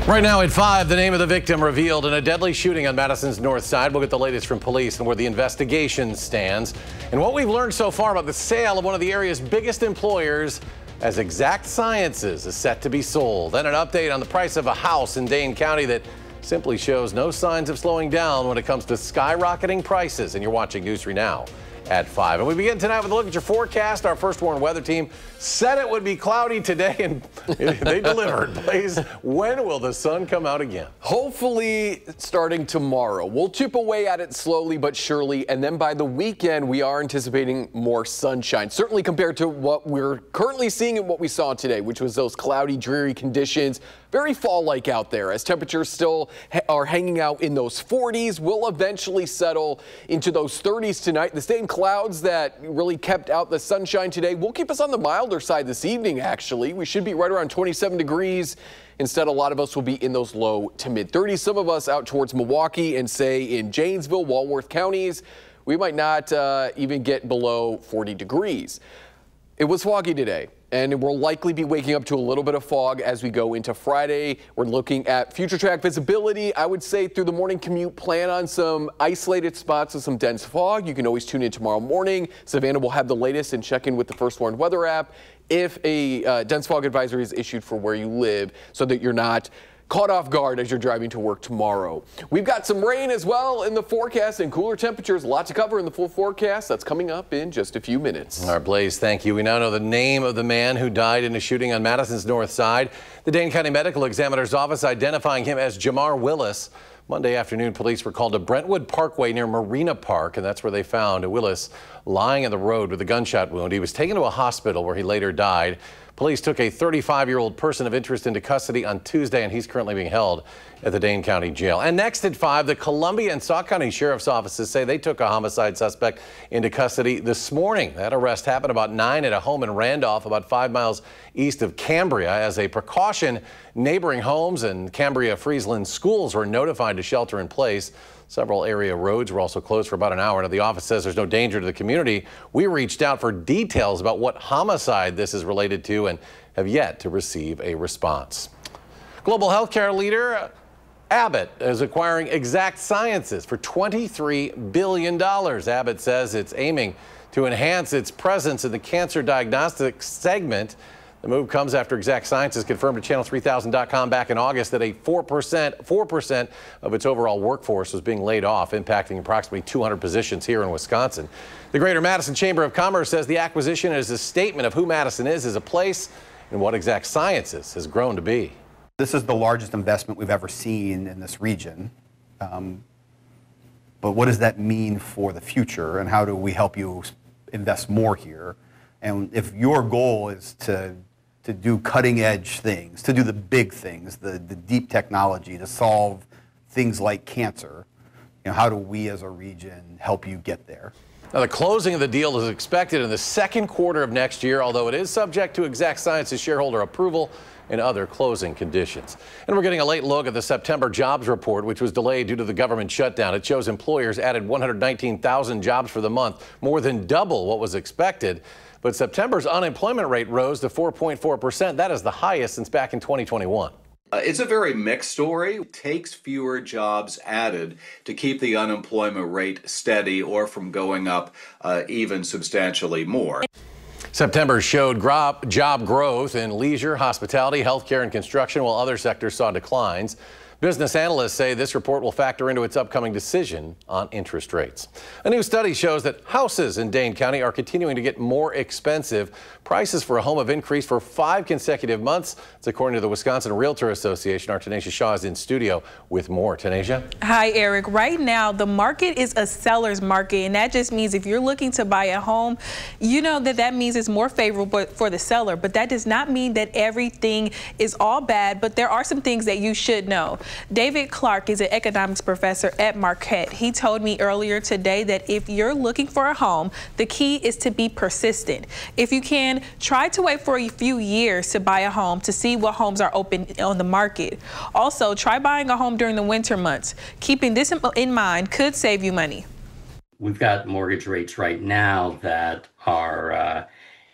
Right now at 5, the name of the victim revealed in a deadly shooting on Madison's north side. We'll get the latest from police and where the investigation stands and what we've learned so far about the sale of one of the area's biggest employers as Exact Sciences is set to be sold. And an update on the price of a house in Dane County that simply shows no signs of slowing down when it comes to skyrocketing prices. And you're watching News 3 Now at 5. And we begin tonight with a look at your forecast. Our First Warn weather team said it would be cloudy today, and they delivered. Blaze, when will the sun come out again? Hopefully starting tomorrow. We'll chip away at it slowly but surely, and then by the weekend we are anticipating more sunshine, certainly compared to what we're currently seeing and what we saw today, which was those cloudy, dreary conditions. Very fall-like out there as temperatures still are hanging out in those 40s. We'll eventually settle into those 30s tonight. The same clouds that really kept out the sunshine today will keep us on the milder side this evening, actually. We should be right around 27 degrees. Instead, a lot of us will be in those low to mid 30s. Some of us out towards Milwaukee and say in Janesville, Walworth counties, we might not even get below 40 degrees. It was foggy today, and we'll likely be waking up to a little bit of fog as we go into Friday. We're looking at future track visibility. I would say through the morning commute, plan on some isolated spots with some dense fog. You can always tune in tomorrow morning. Savannah will have the latest and check in with the First Warn weather app if a dense fog advisory is issued for where you live so that you're not caught off guard as you're driving to work tomorrow. We've got some rain as well in the forecast and cooler temperatures. A lot to cover in the full forecast. That's coming up in just a few minutes. All right, Blaze, thank you. We now know the name of the man who died in a shooting on Madison's north side. The Dane County Medical Examiner's Office identifying him as Jamar Willis. Monday afternoon, police were called to Brentwood Parkway near Marina Park, and that's where they found Willis lying in the road with a gunshot wound. He was taken to a hospital where he later died. Police took a 35-year-old person of interest into custody on Tuesday, and he's currently being held at the Dane County Jail. And next at 5, the Columbia and Sauk County Sheriff's Offices say they took a homicide suspect into custody this morning. That arrest happened about 9 at a home in Randolph, about 5 miles east of Cambria. As a precaution, neighboring homes and Cambria-Friesland schools were notified to shelter in place. Several area roads were also closed for about an hour. Now, the office says there's no danger to the community. We reached out for details about what homicide this is related to and have yet to receive a response. Global healthcare leader Abbott is acquiring Exact Sciences for $23 billion. Abbott says it's aiming to enhance its presence in the cancer diagnostics segment. The move comes after Exact Sciences confirmed to Channel3000.com back in August that 4% of its overall workforce was being laid off, impacting approximately 200 positions here in Wisconsin. The Greater Madison Chamber of Commerce says the acquisition is a statement of who Madison is as a place and what Exact Sciences has grown to be. This is the largest investment we've ever seen in this region. But what does that mean for the future, and how do we help you invest more here? And if your goal is to do cutting edge things, to do the big things, the deep technology, to solve things like cancer, how do we as a region help you get there? Now, the closing of the deal is expected in the second quarter of next year, although it is subject to Exact Sciences shareholder approval and other closing conditions. And we're getting a late look at the September jobs report, which was delayed due to the government shutdown. It shows employers added 119,000 jobs for the month, more than double what was expected. But September's unemployment rate rose to 4.4%. That is the highest since back in 2021. It's a very mixed story. It takes fewer jobs added to keep the unemployment rate steady or from going up even substantially more. September showed job growth in leisure, hospitality, healthcare, and construction, while other sectors saw declines. Business analysts say this report will factor into its upcoming decision on interest rates. A new study shows that houses in Dane County are continuing to get more expensive. Prices for a home have increased for 5 consecutive months. It's according to the Wisconsin Realtor Association. Our Tanisha Shaw is in studio with more. Tanisha? Hi, Eric. Right now, the market is a seller's market, and that just means if you're looking to buy a home, you know that means it's more favorable for the seller. But that does not mean that everything is all bad, but there are some things that you should know. David Clark is an economics professor at Marquette. He told me earlier today that if you're looking for a home, the key is to be persistent. If you can, try to wait for a few years to buy a home to see what homes are open on the market. Also, try buying a home during the winter months. Keeping this in mind could save you money. We've got mortgage rates right now that are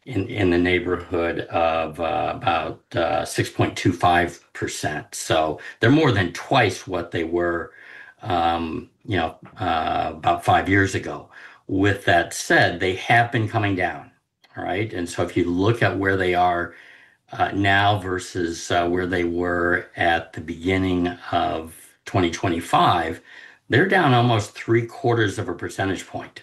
in the neighborhood of about 6.25%. So they're more than twice what they were, about 5 years ago. With that said, they have been coming down. All right. And so if you look at where they are now versus where they were at the beginning of 2025, they're down almost 0.75 of a percentage point.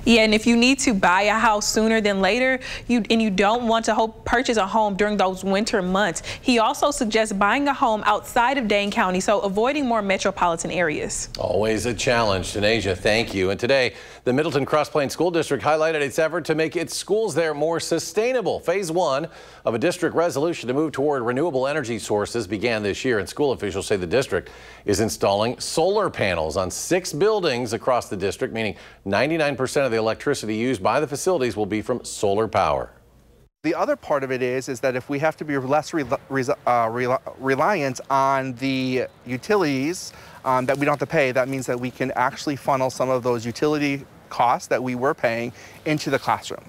Yeah, and if you need to buy a house sooner than later, you don't want to purchase a home during those winter months, he also suggests buying a home outside of Dane County, so avoiding more metropolitan areas. Always a challenge. Tanasia, thank you. And today, the Middleton Cross Plains School District highlighted its effort to make its schools there more sustainable. Phase 1 of a district resolution to move toward renewable energy sources began this year, and school officials say the district is installing solar panels on 6 buildings across the district, meaning 99% of the electricity used by the facilities will be from solar power. The other part of it is that if we have to be less reliant on the utilities that we don't have to pay, that means that we can actually funnel some of those utility costs that we were paying into the classroom.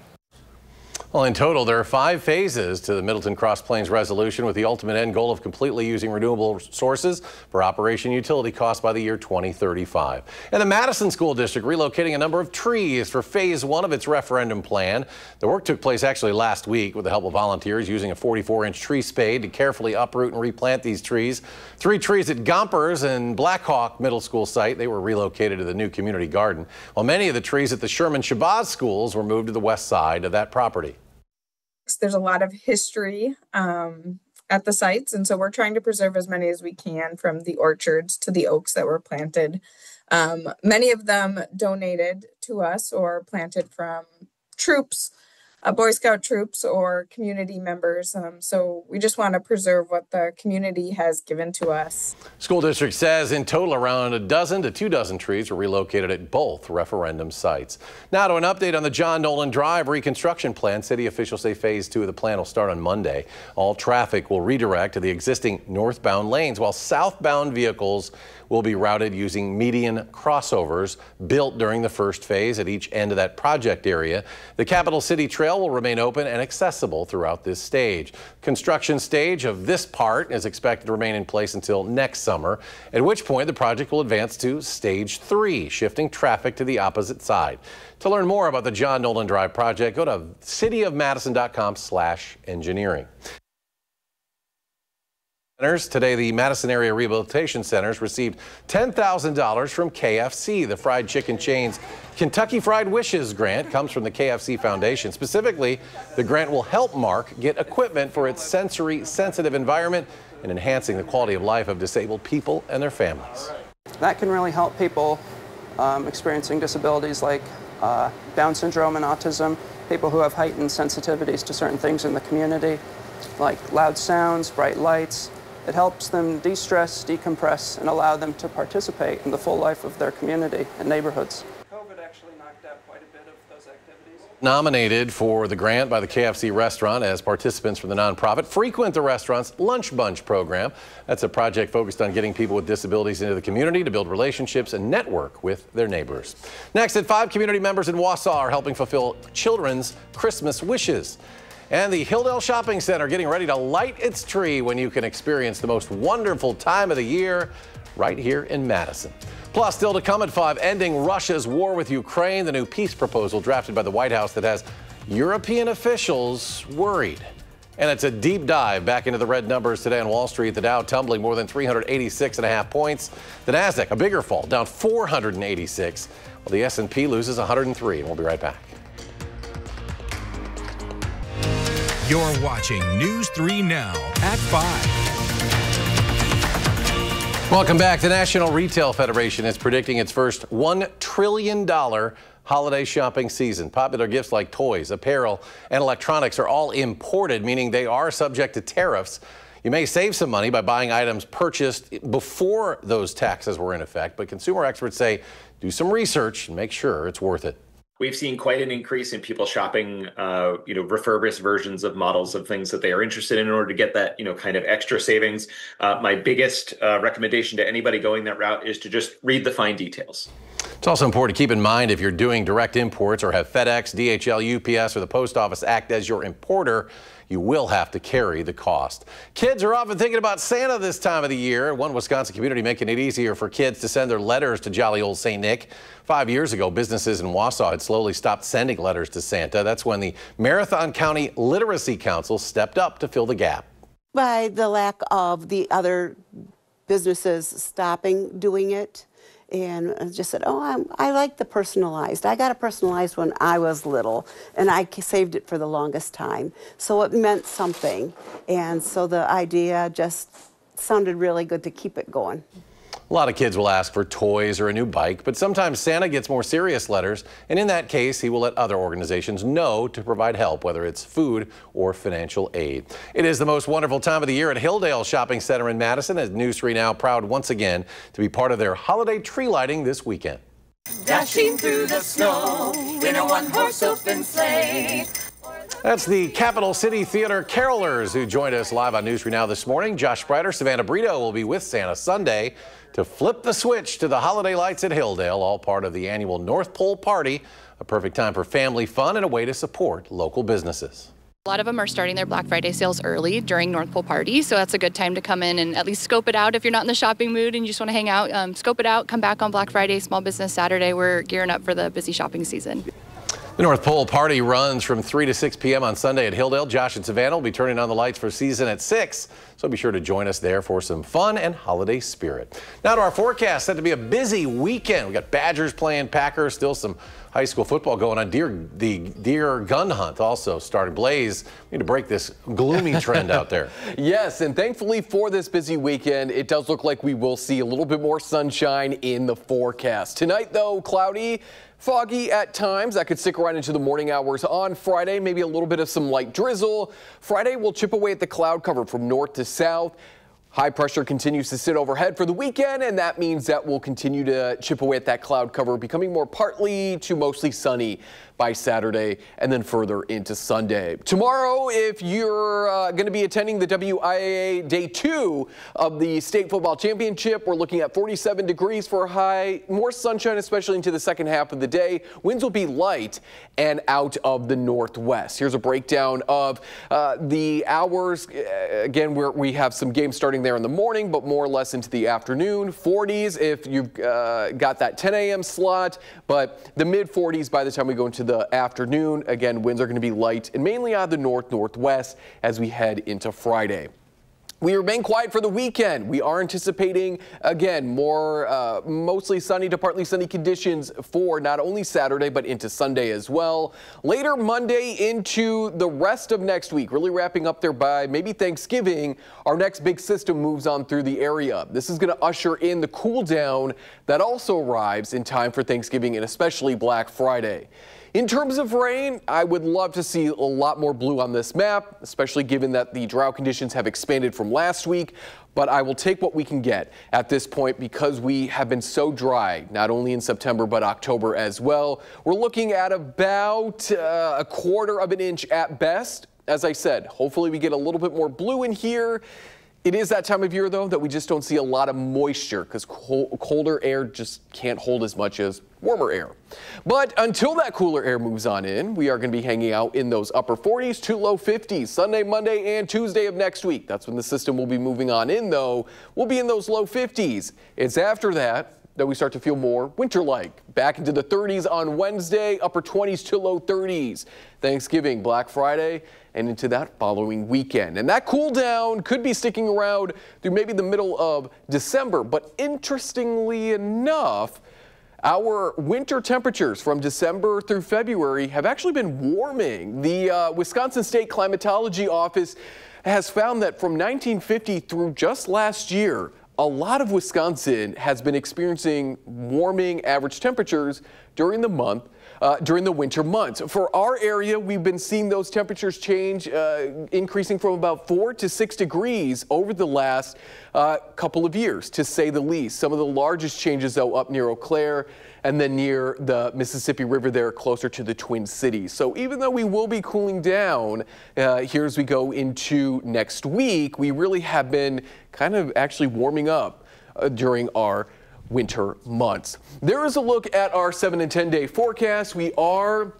Well, in total, there are 5 phases to the Middleton Cross Plains resolution, with the ultimate end goal of completely using renewable sources for operation utility costs by the year 2035. And the Madison School District relocating a number of trees for phase 1 of its referendum plan. The work took place actually last week with the help of volunteers using a 44-inch tree spade to carefully uproot and replant these trees. 3 trees at Gompers and Blackhawk Middle School site, they were relocated to the new community garden, while many of the trees at the Sherman Shabazz schools were moved to the west side of that property. There's a lot of history at the sites, and so we're trying to preserve as many as we can, from the orchards to the oaks that were planted. Many of them donated to us or planted from troops, Boy Scout troops or community members. So we just want to preserve what the community has given to us. School district says in total around a dozen to 2 dozen trees were relocated at both referendum sites. Now to an update on the John Nolan Drive reconstruction plan. City officials say phase 2 of the plan will start on Monday. All traffic will redirect to the existing northbound lanes, while southbound vehicles will be routed using median crossovers built during the first phase at each end of that project area. The Capital City Trail will remain open and accessible throughout this stage. Construction stage of this part is expected to remain in place until next summer, at which point the project will advance to stage 3, shifting traffic to the opposite side. To learn more about the John Nolan Drive project, go to cityofmadison.com/engineering. Today, the Madison Area Rehabilitation Centers received $10,000 from KFC. The fried chicken chain's Kentucky Fried Wishes grant comes from the KFC Foundation. Specifically, the grant will help Mark get equipment for its sensory-sensitive environment and enhancing the quality of life of disabled people and their families. That can really help people experiencing disabilities like Down syndrome and autism, people who have heightened sensitivities to certain things in the community, like loud sounds, bright lights. It helps them de-stress, decompress, and allow them to participate in the full life of their community and neighborhoods. COVID actually knocked out quite a bit of those activities. Nominated for the grant by the KFC restaurant as participants from the nonprofit frequent the restaurant's Lunch Bunch program. That's a project focused on getting people with disabilities into the community to build relationships and network with their neighbors. Next, at 5 community members in Wausau are helping fulfill children's Christmas wishes. And the Hilldale Shopping Center getting ready to light its tree when you can experience the most wonderful time of the year right here in Madison. Plus, still to come at 5, ending Russia's war with Ukraine, the new peace proposal drafted by the White House that has European officials worried. And it's a deep dive back into the red numbers today on Wall Street. The Dow tumbling more than 386.5 points. The Nasdaq, a bigger fall, down 486, while the S&P loses 103. And we'll be right back. You're watching News 3 Now at 5. Welcome back. The National Retail Federation is predicting its first $1 trillion holiday shopping season. Popular gifts like toys, apparel, and electronics are all imported, meaning they are subject to tariffs. You may save some money by buying items purchased before those taxes were in effect, but consumer experts say do some research and make sure it's worth it. We've seen quite an increase in people shopping, refurbished versions of models of things that they are interested in order to get that, kind of extra savings. My biggest recommendation to anybody going that route is to just read the fine details. It's also important to keep in mind if you're doing direct imports or have FedEx, DHL, UPS, or the Post Office act as your importer, you will have to carry the cost. Kids are often thinking about Santa this time of the year. One Wisconsin community making it easier for kids to send their letters to jolly old St. Nick. 5 years ago, businesses in Wausau had slowly stopped sending letters to Santa. That's when the Marathon County Literacy Council stepped up to fill the gap. By the lack of the other businesses stopping doing it, and I just said, oh, I like the personalized. I got a personalized when I was little, and I saved it for the longest time. So it meant something. And so the idea just sounded really good to keep it going. A lot of kids will ask for toys or a new bike, but sometimes Santa gets more serious letters, and in that case, he will let other organizations know to provide help, whether it's food or financial aid. It is the most wonderful time of the year at Hilldale Shopping Center in Madison, as News 3 Now proud once again to be part of their holiday tree lighting this weekend. Dashing through the snow in a one-horse open sleigh. That's the Capital City Theater Carolers who joined us live on News 3 Now this morning. Josh Spreiter, Savannah Brito will be with Santa Sunday to flip the switch to the holiday lights at Hilldale, all part of the annual North Pole Party, a perfect time for family fun and a way to support local businesses. A lot of them are starting their Black Friday sales early during North Pole Party, so that's a good time to come in and at least scope it out. If you're not in the shopping mood and you just want to hang out, scope it out, come back on Black Friday, Small Business Saturday. We're gearing up for the busy shopping season. The North Pole Party runs from 3 to 6 p.m. on Sunday at Hilldale. Josh and Savannah will be turning on the lights for season at 6, so be sure to join us there for some fun and holiday spirit. Now to our forecast, set to be a busy weekend. We got Badgers playing Packers, still some high school football going on. The deer gun hunt also started. Blaze, we need to break this gloomy trend out there. Yes, and thankfully for this busy weekend, it does look like we will see a little bit more sunshine in the forecast. Tonight, though, cloudy, foggy at times. That could stick around into the morning hours on Friday, maybe a little bit of some light drizzle. Friday will chip away at the cloud cover from north to south. High pressure continues to sit overhead for the weekend, and that means that we'll continue to chip away at that cloud cover, becoming more partly to mostly sunny by Saturday and then further into Sunday. Tomorrow, if you're going to be attending the WIAA Day 2 of the State Football Championship, we're looking at 47 degrees for a high, more sunshine, especially into the second half of the day. Winds will be light and out of the northwest. Here's a breakdown of the hours. Again, we have some games starting there in the morning, but more or less into the afternoon. 40s if you've got that 10 a.m. slot, but the mid 40s by the time we go into the afternoon. Again, winds are going to be light and mainly out of the northwest as we head into Friday. We remain quiet for the weekend. We are anticipating, again, more mostly sunny to partly sunny conditions for not only Saturday, but into Sunday as well. Later Monday into the rest of next week, really wrapping up there by maybe Thanksgiving, our next big system moves on through the area. This is going to usher in the cool down that also arrives in time for Thanksgiving and especially Black Friday. In terms of rain, I would love to see a lot more blue on this map, especially given that the drought conditions have expanded from last week. But I will take what we can get at this point because we have been so dry, not only in September, but October as well. We're looking at about a quarter of an inch at best. As I said, hopefully we get a little bit more blue in here. It is that time of year, though, that we just don't see a lot of moisture because colder air just can't hold as much as warmer air. But until that cooler air moves on in, we are going to be hanging out in those upper 40s to low 50s Sunday, Monday, and Tuesday of next week. That's when the system will be moving on in, though. We'll be in those low 50s. It's after that we start to feel more winter-like. Back into the 30s on Wednesday, upper 20s to low 30s. Thanksgiving, Black Friday, and into that following weekend. And that cool down could be sticking around through maybe the middle of December. But interestingly enough, our winter temperatures from December through February have actually been warming. The Wisconsin State Climatology Office has found that from 1950 through just last year, a lot of Wisconsin has been experiencing warming average temperatures during the winter months. For our area, we've been seeing those temperatures change, increasing from about 4 to 6 degrees over the last couple of years, to say the least. Some of the largest changes, though, up near Eau Claire and then near the Mississippi River there, closer to the Twin Cities. So even though we will be cooling down here as we go into next week, we really have been kind of actually warming up during our winter months. There is a look at our 7 and 10 day forecast. We are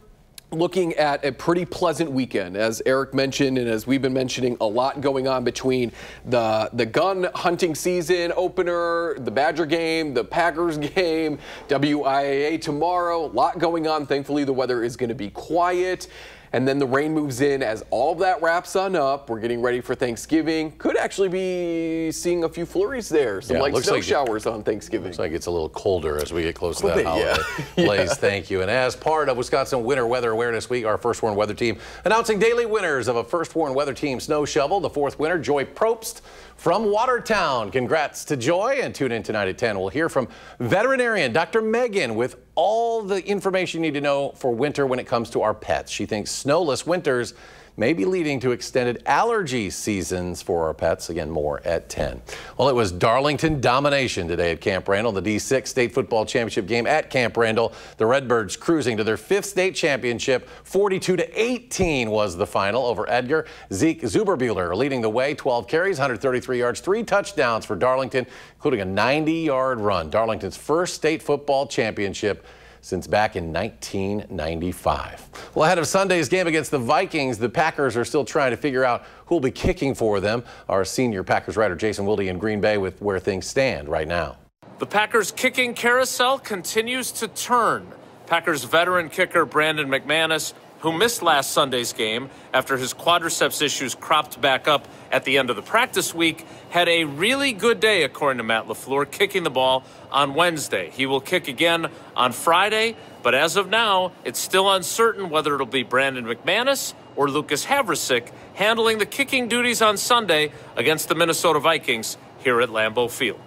looking at a pretty pleasant weekend, as Eric mentioned, and as we've been mentioning, a lot going on between the gun hunting season opener, the Badger game, the Packers game, WIAA tomorrow. A lot going on. Thankfully, the weather is going to be quiet. And then the rain moves in as all of that wraps on up. We're getting ready for Thanksgiving. Could actually be seeing a few flurries there. Some light snow showers on Thanksgiving. Looks like it's a little colder as we get close to that holiday. Blaze, thank you. And as part of Wisconsin Winter Weather Awareness Week, our First Warn Weather Team announcing daily winners of a First Warn Weather Team snow shovel. The fourth winner, Joy Probst from Watertown. Congrats to Joy, and tune in tonight at 10. We'll hear from veterinarian Dr. Megan with all the information you need to know for winter when it comes to our pets. She thinks snowless winters may be leading to extended allergy seasons for our pets. Again, more at 10. Well, it was Darlington domination today at Camp Randall, the D6 state football championship game at Camp Randall. The Redbirds cruising to their 5th state championship. 42-18 was the final over Edgar. Zeke Zuberbuehler leading the way, 12 carries, 133 yards, 3 touchdowns for Darlington, including a 90-yard run. Darlington's first state football championship since back in 1995. Well, ahead of Sunday's game against the Vikings, the Packers are still trying to figure out who will be kicking for them. Our senior Packers writer Jason Wilde in Green Bay with where things stand right now. The Packers kicking carousel continues to turn. Packers veteran kicker Brandon McManus, who missed last Sunday's game after his quadriceps issues cropped back up at the end of the practice week, had a really good day, according to Matt LaFleur, kicking the ball on Wednesday. He will kick again on Friday, but as of now, it's still uncertain whether it'll be Brandon McManus or Lucas Havrasik handling the kicking duties on Sunday against the Minnesota Vikings here at Lambeau Field.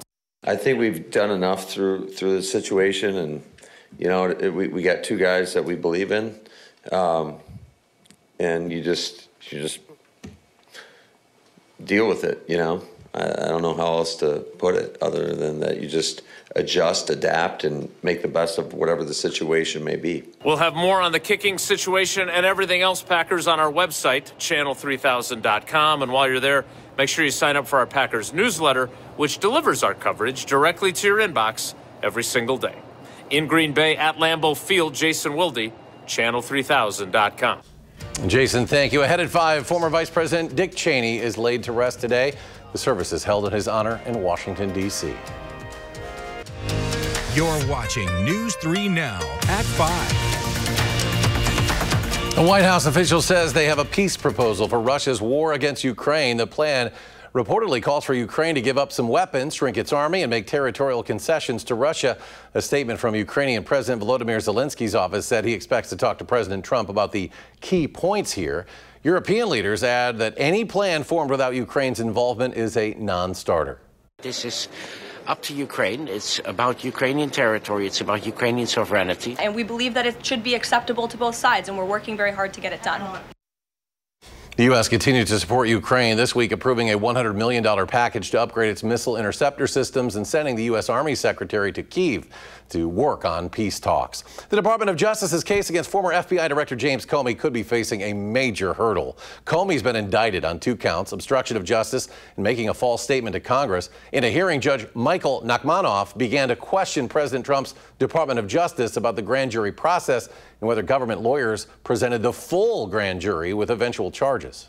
I think we've done enough through the situation, and you know, we got 2 guys that we believe in. And you just deal with it, you know. I don't know how else to put it other than that you just adjust, adapt, and make the best of whatever the situation may be. We'll have more on the kicking situation and everything else Packers on our website, channel3000.com. And while you're there, make sure you sign up for our Packers newsletter, which delivers our coverage directly to your inbox every single day. In Green Bay at Lambeau Field, Jason Wilde, channel3000.com. Jason, thank you. Ahead at 5, former Vice President Dick Cheney is laid to rest today. The service is held in his honor in Washington, D.C. You're watching News 3 Now at 5. The White House official says they have a peace proposal for Russia's war against Ukraine. The plan reportedly calls for Ukraine to give up some weapons, shrink its army, and make territorial concessions to Russia. A statement from Ukrainian President Volodymyr Zelensky's office said he expects to talk to President Trump about the key points here. European leaders add that any plan formed without Ukraine's involvement is a non-starter. This is up to Ukraine. It's about Ukrainian territory. It's about Ukrainian sovereignty. And we believe that it should be acceptable to both sides, and we're working very hard to get it done. The U.S. continues to support Ukraine, this week approving a $100 million package to upgrade its missile interceptor systems and sending the U.S. Army Secretary to Kyiv to work on peace talks. The Department of Justice's case against former FBI Director James Comey could be facing a major hurdle. Comey's been indicted on 2 counts, obstruction of justice and making a false statement to Congress. In a hearing, Judge Michael Nachmanoff began to question President Trump's Department of Justice about the grand jury process and whether government lawyers presented the full grand jury with eventual charges.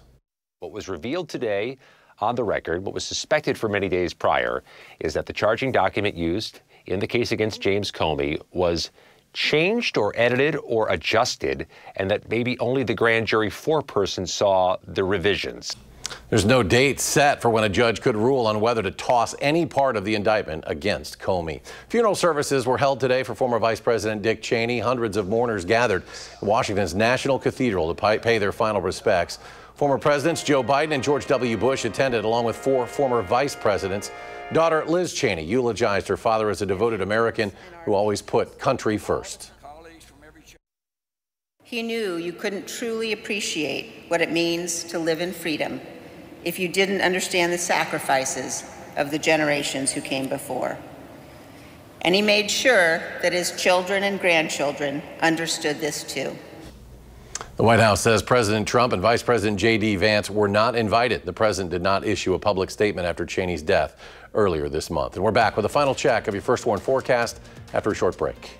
What was revealed today on the record, what was suspected for many days prior, is that the charging document used in the case against James Comey was changed or edited or adjusted, and that maybe only the grand jury foreperson saw the revisions. There's no date set for when a judge could rule on whether to toss any part of the indictment against Comey. Funeral services were held today for former Vice President Dick Cheney. Hundreds of mourners gathered at Washington's National Cathedral to pay their final respects. Former Presidents Joe Biden and George W. Bush attended, along with 4 former vice presidents. Daughter Liz Cheney eulogized her father as a devoted American who always put country first. He knew you couldn't truly appreciate what it means to live in freedom if you didn't understand the sacrifices of the generations who came before. And he made sure that his children and grandchildren understood this too. The White House says President Trump and Vice President J.D. Vance were not invited. The president did not issue a public statement after Cheney's death earlier this month. And we're back with a final check of your First Warn forecast after a short break.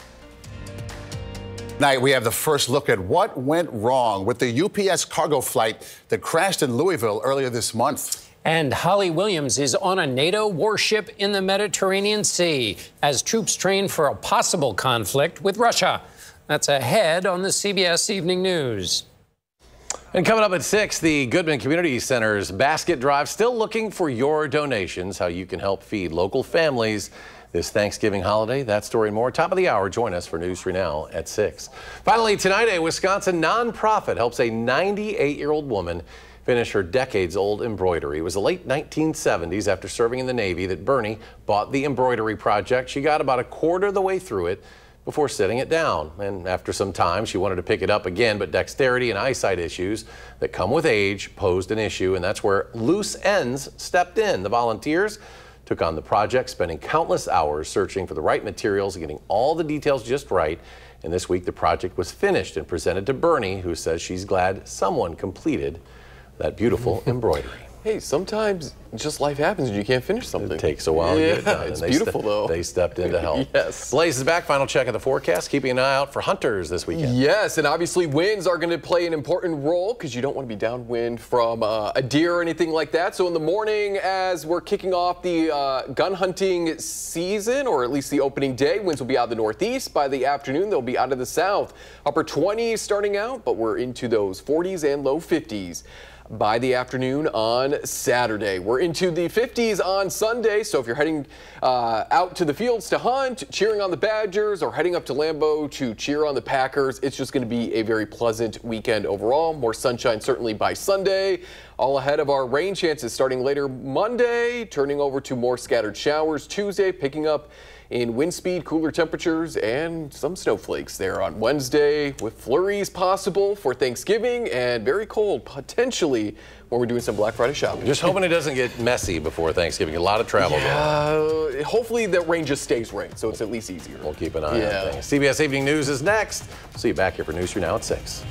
Tonight, we have the first look at what went wrong with the UPS cargo flight that crashed in Louisville earlier this month. And Holly Williams is on a NATO warship in the Mediterranean Sea as troops train for a possible conflict with Russia. That's ahead on the CBS Evening News. And coming up at 6, the Goodman Community Center's basket drive, still looking for your donations, how you can help feed local families this Thanksgiving holiday. That story and more. Top of the hour. Join us for News 3 Now at 6. Finally, tonight, a Wisconsin nonprofit helps a 98-year-old woman finish her decades-old embroidery. It was the late 1970s, after serving in the Navy, that Bernie bought the embroidery project. She got about a quarter of the way through it before setting it down. And after some time, she wanted to pick it up again, but dexterity and eyesight issues that come with age posed an issue, and that's where Loose Ends stepped in. The volunteers took on the project, spending countless hours searching for the right materials and getting all the details just right. And this week, the project was finished and presented to Bernie, who says she's glad someone completed that beautiful embroidery. Hey, sometimes just life happens and you can't finish something. It takes a while to get it done. It's beautiful, though. They stepped in to help. Yes. Blaze is back. Final check of the forecast. Keeping an eye out for hunters this weekend. Yes, and obviously winds are going to play an important role because you don't want to be downwind from a deer or anything like that. So in the morning, as we're kicking off the gun hunting season, or at least the opening day, winds will be out of the northeast. By the afternoon, they'll be out of the south. Upper 20s starting out, but we're into those 40s and low 50s. By the afternoon on Saturday. We're into the 50s on Sunday, so if you're heading out to the fields to hunt, cheering on the Badgers, or heading up to Lambeau to cheer on the Packers, it's just going to be a very pleasant weekend overall. More sunshine certainly by Sunday. All ahead of our rain chances starting later Monday, turning over to more scattered showers Tuesday, picking up in wind speed, cooler temperatures, and some snowflakes there on Wednesday, with flurries possible for Thanksgiving, and very cold potentially when we're doing some Black Friday shopping. Just hoping it doesn't get messy before Thanksgiving. A lot of travel going. Hopefully that rain just stays rain, so it's at least easier. We'll keep an eye on things. CBS Evening News is next. See you back here for News 3 Now at 6.